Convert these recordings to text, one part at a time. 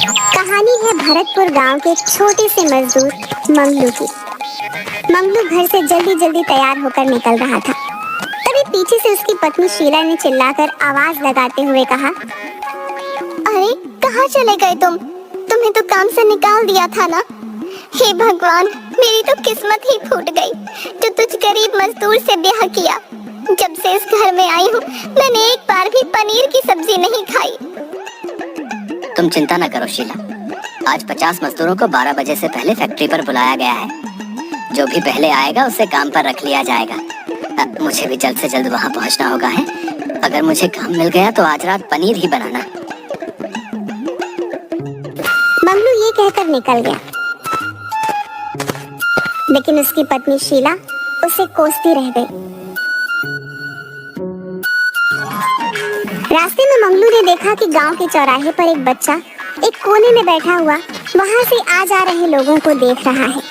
कहानी है भरतपुर गांव के एक छोटे से मजदूर मंगलू की। मंगलू घर से जल्दी जल्दी तैयार होकर निकल रहा था। तभी पीछे से उसकी पत्नी शीला ने चिल्लाकर आवाज लगाते हुए कहा, अरे कहाँ चले गए तुम? तुम्हें तो काम से निकाल दिया था ना। हे भगवान, मेरी तो किस्मत ही फूट गई जो तुझ गरीब मजदूर से ब्याह किया। जब से इस घर में आई हूँ मैंने एक बार भी पनीर की सब्जी नहीं खाई। तुम चिंता न करो शीला, आज 50 मजदूरों को 12 बजे से पहले फैक्ट्री पर बुलाया गया है। जो भी पहले आएगा उसे काम पर रख लिया जाएगा। मुझे भी जल्द से जल्द वहाँ पहुँचना होगा है। अगर मुझे काम मिल गया तो आज रात पनीर ही बनाना। मंगलू ये कहकर निकल गया, लेकिन उसकी पत्नी शीला उसे कोसती रह गई। रास्ते में मंगलू ने देखा कि गांव के चौराहे पर एक बच्चा एक कोने में बैठा हुआ वहां से आ जा रहे लोगों को देख रहा है।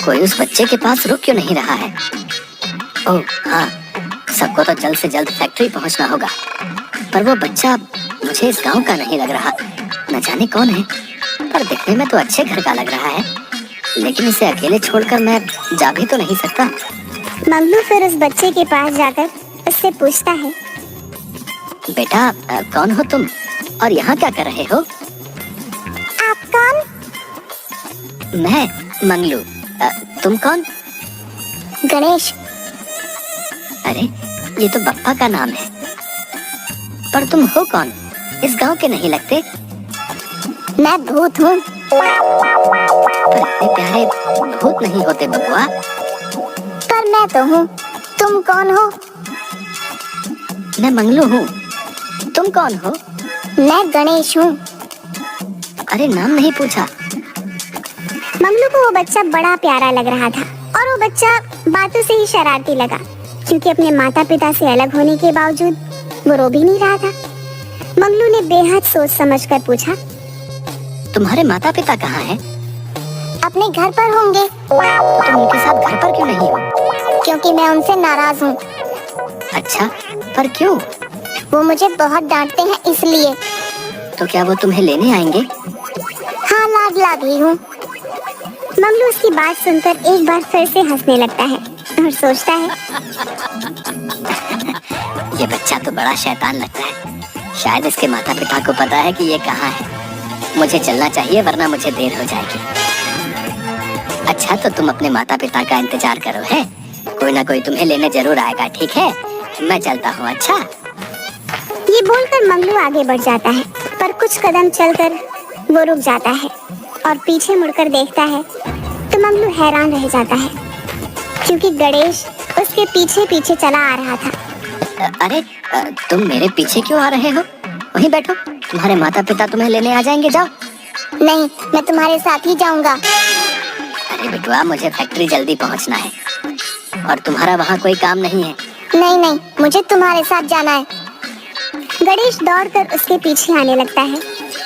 कोई उस बच्चे के पास रुक क्यों नहीं रहा है? ओह हाँ, सबको तो जल्द से जल्द फैक्ट्री पहुंचना होगा। पर वो बच्चा मुझे इस गांव का नहीं लग रहा। न जाने कौन है, पर दिखने में तो अच्छे घर का लग रहा है। लेकिन इसे अकेले छोड़कर मैं जा भी तो नहीं सकता। मंगलू फिर उस बच्चे के पास जाकर उससे पूछता है, बेटा कौन हो तुम और यहाँ क्या कर रहे हो? आप कौन? मैं मंगलू। तुम कौन? गणेश। अरे ये तो बप्पा का नाम है। पर तुम हो कौन? इस गांव के नहीं लगते। मैं भूत हूँ। पर इतने प्यारे भूत नहीं होते बबुआ। पर मैं तो हूँ। तुम कौन हो? मैं मंगलू हूँ। तुम कौन हो? मैं गणेश हूँ। अरे नाम नहीं पूछा। मंगलू को वो बच्चा बड़ा प्यारा लग रहा था और वो बच्चा बातों से ही शरारती लगा, क्योंकि अपने माता पिता से अलग होने के बावजूद वो रो भी नहीं रहा था। मंगलू ने बेहद सोच समझकर पूछा, तुम्हारे माता पिता कहाँ हैं? अपने घर पर होंगे। तो तुम उनके साथ घर पर क्यों नहीं हो? क्योंकि मैं उनसे नाराज हूँ। अच्छा, पर क्यों? वो मुझे बहुत डांटते हैं इसलिए। तो क्या वो तुम्हें लेने आएंगे? हाँ, लाडला भी हूँ। मंगलू उसकी बात सुनकर एक बार फिर से हंसने लगता है और सोचता है, ये बच्चा तो बड़ा शैतान लगता है। शायद इसके माता पिता को पता है कि ये कहाँ है। मुझे चलना चाहिए वरना मुझे देर हो जाएगी। अच्छा तो तुम अपने माता पिता का इंतजार करो है। कोई ना कोई तुम्हें लेने जरूर आएगा, ठीक है? मैं चलता हूँ। अच्छा। ये बोलकर मंगलू आगे बढ़ जाता है, पर कुछ कदम चलकर वो रुक जाता है और पीछे मुड़कर देखता है तो मंगलू हैरान रह जाता है, क्योंकि गणेश उसके पीछे पीछे चला आ रहा था। अरे तुम मेरे पीछे क्यों आ रहे हो? वहीं बैठो, तुम्हारे माता पिता तुम्हें लेने आ जाएंगे। जाओ। नहीं, मैं तुम्हारे साथ ही जाऊंगा। अरे बेटुआ, मुझे फैक्ट्री जल्दी पहुंचना है और तुम्हारा वहाँ कोई काम नहीं है। नहीं नहीं, मुझे तुम्हारे साथ जाना है। गणेश दौड़कर उसके पीछे आने लगता है।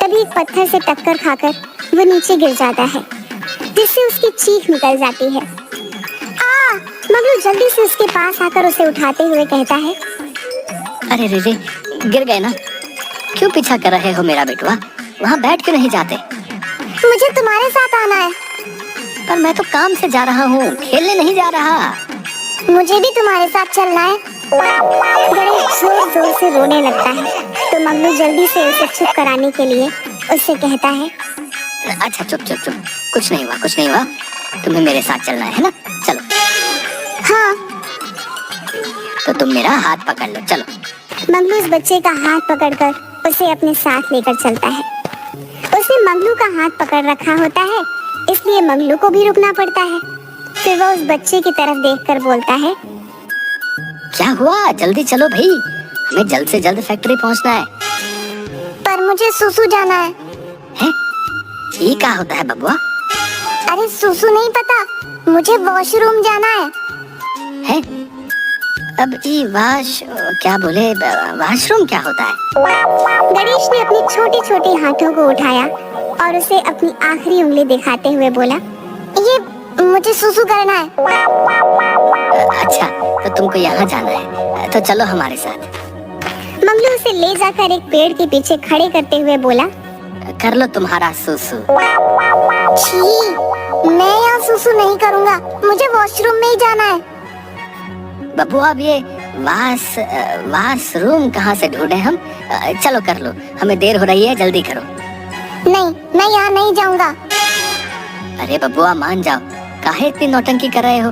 तभी एक पत्थर से टक्कर खाकर वो नीचे गिर जाता है, जिससे उसकी चीख निकल जाती है। मंगलू जल्दी से उसके पास आकर उसे उठाते हुए कहता है, अरे रे, गिर गए ना? क्यों पीछा कर रहे हो मेरा बेटुआ? वहाँ बैठ क्यों नहीं जाते? मुझे तुम्हारे साथ आना है। पर मैं तो काम से जा रहा हूँ, खेलने नहीं जा रहा। मुझे भी तुम्हारे साथ चलना है। गणेश जोर जोर से रोने लगता है, तो मंगलू जल्दी से उसे चुप कराने के लिए उससे कहता है, अच्छा चुप चुप चुप, कुछ नहीं हुआ, कुछ नहीं हुआ। तुम्हें मेरे साथ चलना है ना? चलो। हाँ। तो तुम मेरा हाथ पकड़ लो, चलो। मंगलू उस बच्चे का हाथ पकड़कर उसे अपने साथ लेकर चलता है। उसने मंगलू का हाथ पकड़ रखा होता है, इसलिए मंगलू को भी रुकना पड़ता है। फिर वह उस बच्चे की तरफ देखकर बोलता है, क्या हुआ? जल्दी चलो भाई, हमें जल्द से जल्द फैक्ट्री पहुंचना है। पर मुझे सुसु जाना है। हैं? ये क्या होता है बबुआ? अरे सुसु नहीं पता, मुझे वॉशरूम जाना है। हैं? अब ये क्या बोले, वॉशरूम क्या होता है? गणेश ने अपने छोटे छोटे हाथों को उठाया और उसे अपनी आखिरी उंगली दिखाते हुए बोला, ये मुझे सुसु करना है। अच्छा, तो तुमको यहाँ जाना है, तो चलो हमारे साथ। मंगलू उसे ले जाकर एक पेड़ के पीछे खड़े करते हुए बोला, कर लो तुम्हारा सुसु। छी, मैं यहाँ सुसु नहीं करूँगा, मुझे वॉशरूम में ही जाना है। बब्बू अब ये वाशरूम कहाँ से ढूंढे हम? चलो कर लो, हमें देर हो रही है, जल्दी करो। नहीं, मैं यहाँ नहीं जाऊँगा। अरे बब्बुआ मान जाओ, काहे इतनी नौटंकी कर रहे हो?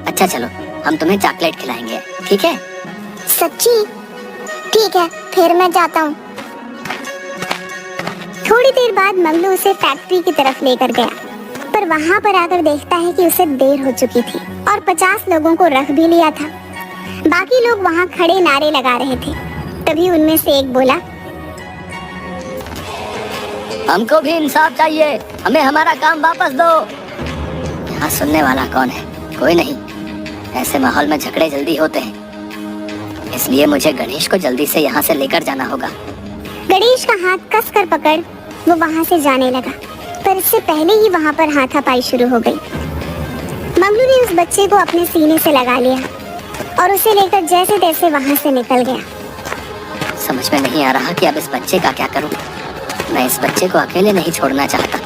अच्छा चलो, हम तुम्हें चॉकलेट खिलाएंगे, ठीक है? सच्ची? ठीक है, फिर मैं जाता हूँ। थोड़ी देर बाद मंगलू उसे फैक्ट्री की तरफ लेकर गया, पर वहाँ पर आकर देखता है कि उसे देर हो चुकी थी और 50 लोगों को रख भी लिया था। बाकी लोग वहाँ खड़े नारे लगा रहे थे। तभी उनमें से एक बोला, हमको भी इंसाफ चाहिए, हमें हमारा काम वापस दो। यहाँ सुनने वाला कौन है? कोई नहीं। ऐसे माहौल में झगड़े जल्दी होते हैं, इसलिए मुझे गणेश को जल्दी से यहाँ से लेकर जाना होगा। गणेश का हाथ कस कर पकड़ वो वहाँ से जाने लगा, पर इससे पहले ही वहाँ पर हाथापाई शुरू हो गई। मंगलू ने उस बच्चे को अपने सीने से लगा लिया और उसे लेकर जैसे तैसे वहाँ से निकल गया। समझ में नहीं आ रहा कि अब इस बच्चे का क्या करूं। मैं इस बच्चे को अकेले नहीं छोड़ना चाहता,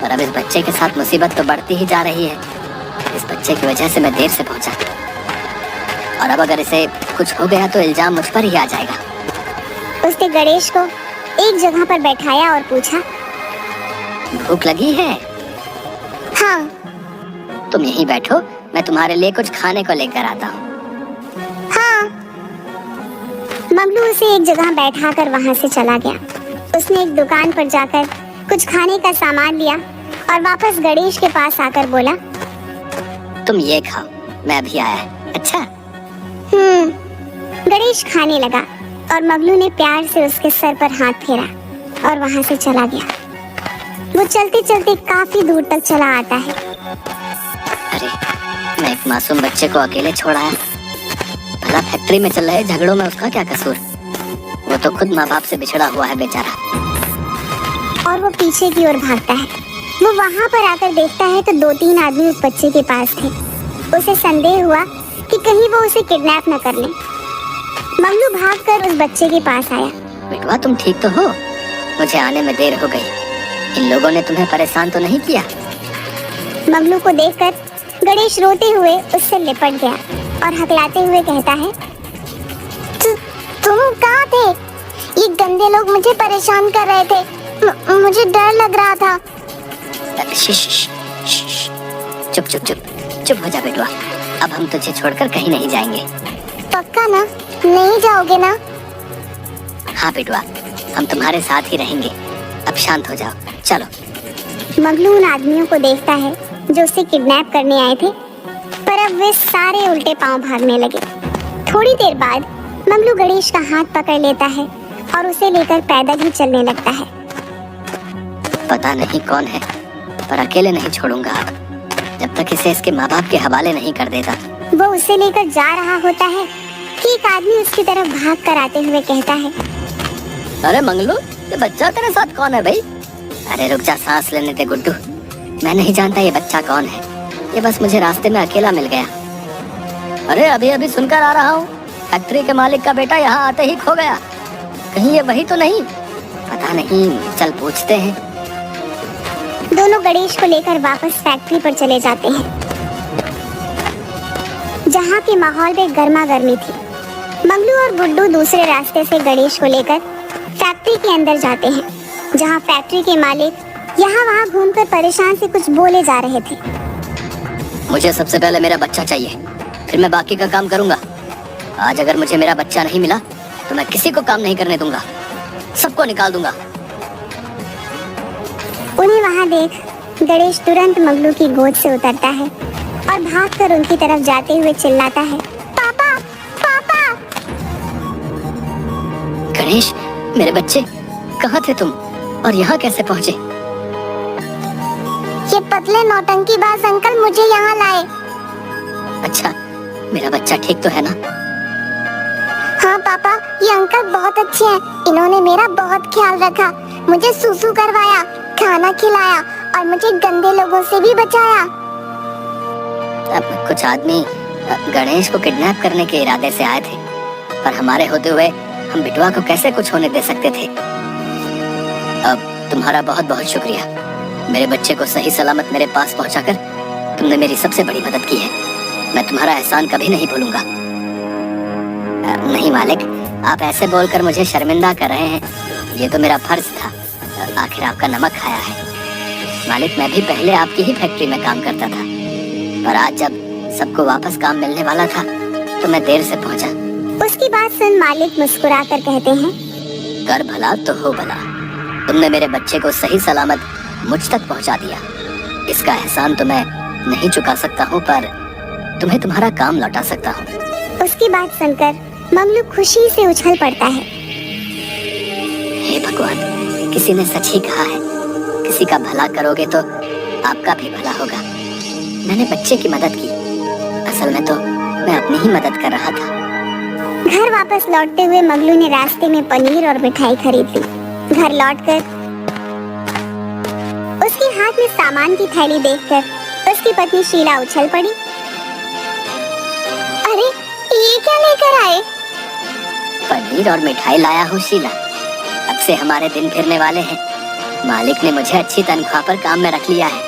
पर अब इस बच्चे के साथ मुसीबत तो बढ़ती ही जा रही है। इस बच्चे की वजह से मैं देर से पहुंचा, और अब अगर इसे कुछ हो गया तो इल्जाम मुझ पर ही आ जाएगा। उसने गणेश को एक जगह पर बैठाया और पूछा, भूख लगी है? हाँ। तुम यहीं बैठो, मैं तुम्हारे लिए कुछ खाने को लेकर आता हूँ। हाँ। मंगलू उसे एक जगह बैठाकर वहाँ से चला गया। उसने एक दुकान पर जाकर कुछ खाने का सामान लिया और वापस गणेश के पास आकर बोला, तुम ये खाओ, मैं अभी आया है। अच्छा। गणेश खाने लगा और मंगलू ने प्यार से उसके सर पर हाथ फेरा और वहाँ से चला गया। वो चलते चलते काफी दूर तक चला आता है। अरे, मैं एक मासूम बच्चे को अकेले छोड़ आया। भला फैक्ट्री में चल रहे झगड़ों में उसका क्या कसूर? वो तो खुद माँ बाप से बिछड़ा हुआ है बेचारा। और वो पीछे की ओर भागता है। वो वहाँ पर आकर देखता है तो 2-3 आदमी उस बच्चे के पास थे। उसे संदेह हुआ कि कहीं वो उसे किडनैप न कर ले। मंगलू भागकर उस बच्चे के पास आया। बेटवा, तुम ठीक तो हो? मुझे आने में देर हो गई। इन लोगों ने तुम्हें परेशान तो नहीं किया? मंगलू को देखकर गणेश रोते हुए उससे लिपट गया और हकलाते हुए कहता है, तुम कहाँ थे? ये गंदे लोग मुझे परेशान कर रहे थे। मुझे डर लग रहा था। चुप चुप चुप चुप हो जा बेटवा। अब हम तुझे छोड़कर कहीं नहीं जाएंगे। पक्का ना? नहीं जाओगे ना? हाँ बेटवा, हम तुम्हारे साथ ही रहेंगे। अब शांत हो जाओ, चलो। मंगलू उन आदमियों को देखता है जो उसे किडनैप करने आए थे, पर अब वे सारे उल्टे पांव भागने लगे। थोड़ी देर बाद मंगलू गणेश का हाथ पकड़ लेता है और उसे लेकर पैदल ही चलने लगता है। पता नहीं कौन है, पर अकेले नहीं छोड़ूंगा अब, जब तक इसे इसके माँ बाप के हवाले नहीं कर देता। वो उसे लेकर जा रहा होता है कि एक आदमी उसकी तरफ भाग कर आते हुए कहता है, अरे मंगलू, ये बच्चा तेरे साथ कौन है भाई? अरे रुक जा, सांस लेने दे गुड्डू। मैं नहीं जानता ये बच्चा कौन है, ये बस मुझे रास्ते में अकेला मिल गया। अरे अभी अभी सुनकर आ रहा हूँ, फैक्ट्री के मालिक का बेटा यहाँ आते ही खो गया। कहीं ये वही तो नहीं? पता नहीं, चल पूछते हैं। दोनों गणेश को लेकर वापस फैक्ट्री पर चले जाते हैं, जहाँ के माहौल में गर्मा गर्मी थी। मंगलू और गुड्डू दूसरे रास्ते से गणेश को लेकर फैक्ट्री के अंदर जाते हैं, जहाँ फैक्ट्री के मालिक यहाँ वहाँ घूमकर परेशान से कुछ बोले जा रहे थे। मुझे सबसे पहले मेरा बच्चा चाहिए, फिर मैं बाकी का काम करूंगा। आज अगर मुझे मेरा बच्चा नहीं मिला तो मैं किसी को काम नहीं करने दूंगा, सबको निकाल दूंगा। उन्हें वहाँ देख गणेश तुरंत मंगलू की गोद से उतरता है और भागकर उनकी तरफ जाते हुए चिल्लाता है, पापा पापा। गणेश, मेरे बच्चे, कहाँ थे तुम और यहाँ कैसे पहुँचे? ये पतले नौटंकीबाज अंकल मुझे यहाँ लाए। अच्छा, मेरा बच्चा ठीक तो है ना? हाँ पापा, ये अंकल बहुत अच्छे हैं। इन्होंने मेरा बहुत ख्याल रखा, मुझे सुसु करवाया, खाना खिलाया और मुझे गंदे लोगों से भी बचाया। अब कुछ आदमी गणेश को किडनैप करने के इरादे से आए थे, पर हमारे होते हुए हम बिटवा को कैसे कुछ होने दे सकते थे। अब तुम्हारा बहुत बहुत शुक्रिया। मेरे बच्चे को सही सलामत मेरे पास पहुंचाकर तुमने मेरी सबसे बड़ी मदद की है। मैं तुम्हारा एहसान कभी नहीं भूलूंगा। नहीं मालिक, आप ऐसे बोलकर मुझे शर्मिंदा कर रहे हैं। ये तो मेरा फर्ज था। आखिर आपका नमक खाया है। मालिक, मैं भी पहले आपकी ही फैक्ट्री में काम करता था, पर आज जब सबको वापस काम मिलने वाला था तो मैं देर से पहुंचा। उसकी बात सुन मालिक मुस्कुरा कर कहते हैं, कर भला तो हो भला। तुमने मेरे बच्चे को सही सलामत मुझ तक पहुंचा दिया। इसका एहसान तो मैं नहीं चुका सकता हूँ, पर तुम्हें तुम्हारा काम लौटा सकता हूँ। उसकी बात सुनकर ममलूक खुशी से उछल पड़ता है। हे भगवान, किसी ने सच ही कहा है, किसी का भला करोगे तो आपका भी भला होगा। मैंने बच्चे की मदद की, असल में तो मैं अपनी ही मदद कर रहा था। घर वापस लौटते हुए मगलू ने रास्ते में पनीर और मिठाई खरीद ली। घर लौटकर उसके हाथ में सामान की थैली देखकर उसकी पत्नी शीला उछल पड़ी। अरे, ये क्या लेकर आए? पनीर और मिठाई लाया हूँ शीला। अब से हमारे दिन फिरने वाले हैं। मालिक ने मुझे अच्छी तनख्वाह पर काम में रख लिया है।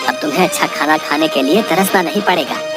अब तुम्हें अच्छा खाना खाने के लिए तरसना नहीं पड़ेगा।